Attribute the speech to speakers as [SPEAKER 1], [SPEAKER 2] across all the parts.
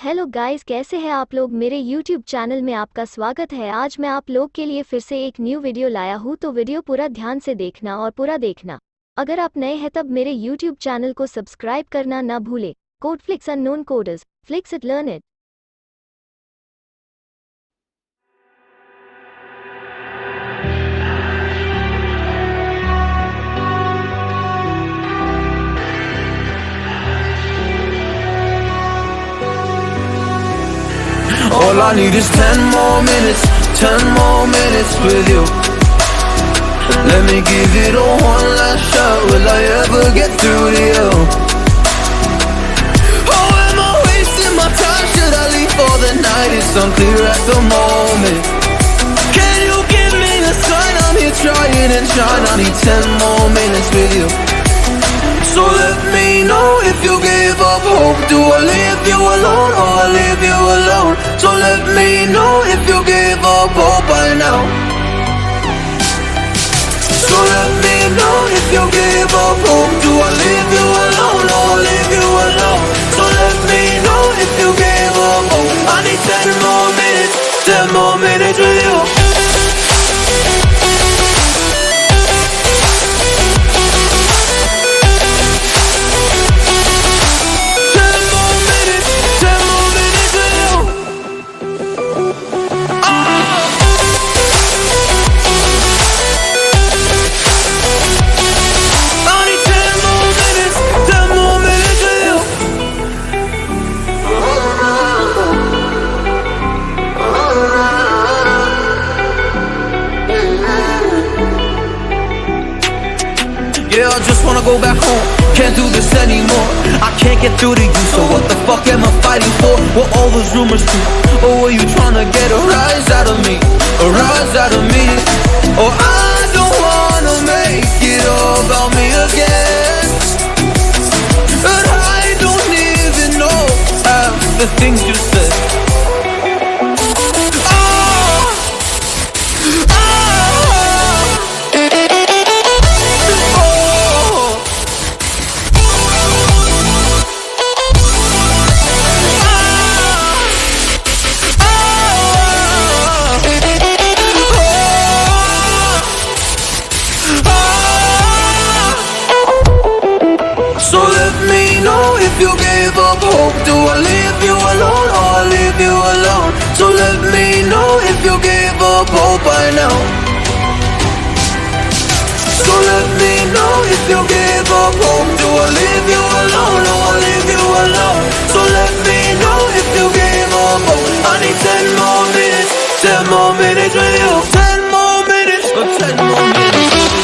[SPEAKER 1] Hello guys, कैसे हैं आप लोग। मेरे यूट्यूब चैनल में आपका स्वागत है। आज मैं आप लोग के लिए फिर से एक न्यू वीडियो लाया हूँ, तो वीडियो पूरा ध्यान से देखना और पूरा देखना। अगर आप नए हैं तब मेरे यूट्यूब चैनल को सब्सक्राइब करना ना भूले। codeflix unknown coders, flex it, learn it।
[SPEAKER 2] All I need is 10 more minutes, 10 more minutes with you. Let me give it a one last shot. Will I ever get through to you? Oh, am I wasting my time? Should I leave for the night? It's unclear at the moment. Can you give me a sign? I'm here trying and trying. I need 10 more minutes with you. So let me know if you give up hope. Do I leave you alone or I leave you alone? So let me know if you give up hope by now. So let me know if you give up hope. Do I leave you alone or I leave you alone? So let me know if you give up hope. I need 10 more minutes, 10 more minutes with you. Yeah, I just wanna go back home. Can't do this anymore. I can't get through to you, so what the fuck am I fighting for? What all those rumors do? Or were you trying to get a rise out of me? A rise out of me? Or I don't wanna make it all about me again. And I don't even know half the things you said. So let me know if you gave up hope. Do I leave you alone or I leave you alone? So let me know if you gave up hope by now. So let me know if you gave up hope. Do I leave you alone or I leave you alone? So let me know if you gave up hope. I need 10 more minutes, 10 more minutes with you. 10 more minutes, or 10 more minutes with you.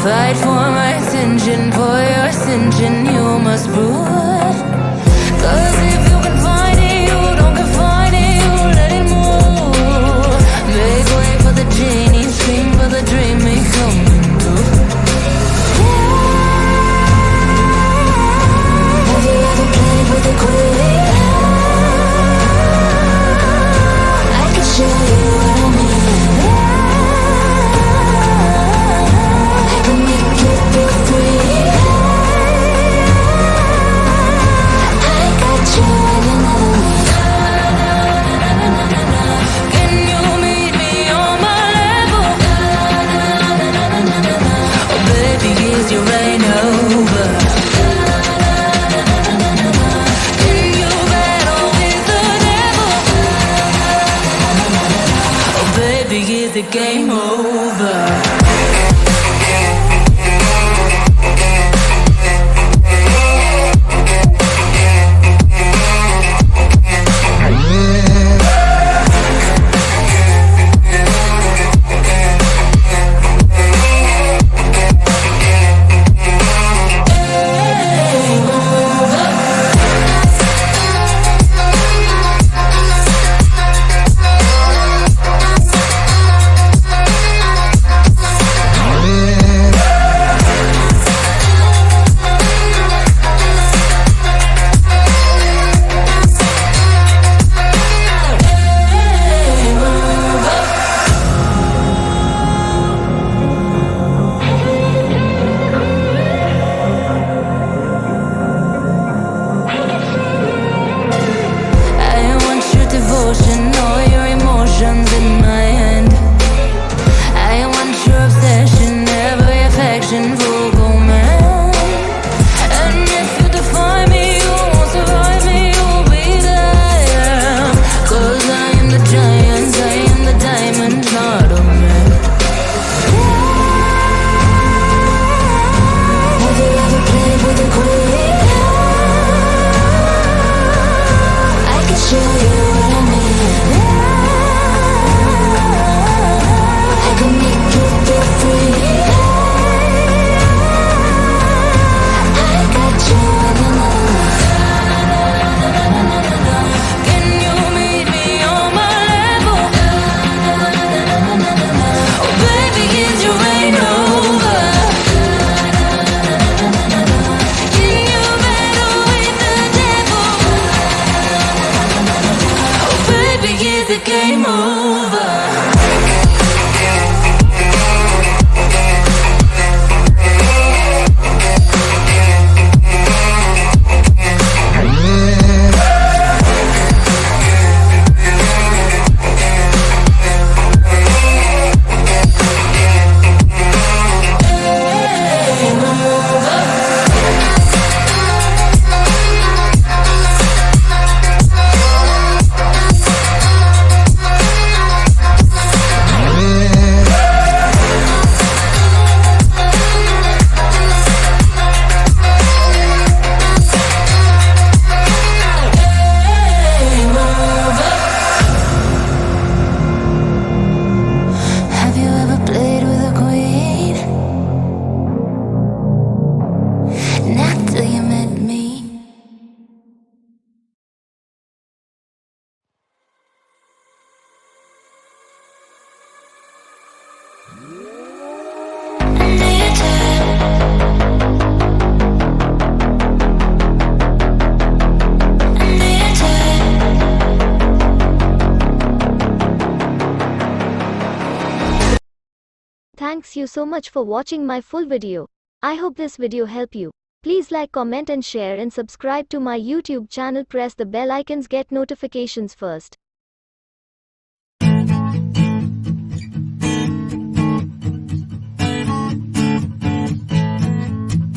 [SPEAKER 3] Fight for my attention, for your ascension, you must rule. Cause if you can find it, you don't confine it, you let it move. Make way for the genie, scream for the dream, may come true. Have you ever played with a queen? I can show you what I mean. I can make you feel free. the game over. Have you ever played with a queen? Not till you met me.
[SPEAKER 1] Thanks you so much for watching my full video. I hope this video help you. Please like, comment and share and subscribe to my YouTube channel. Press the bell icons, get notifications first.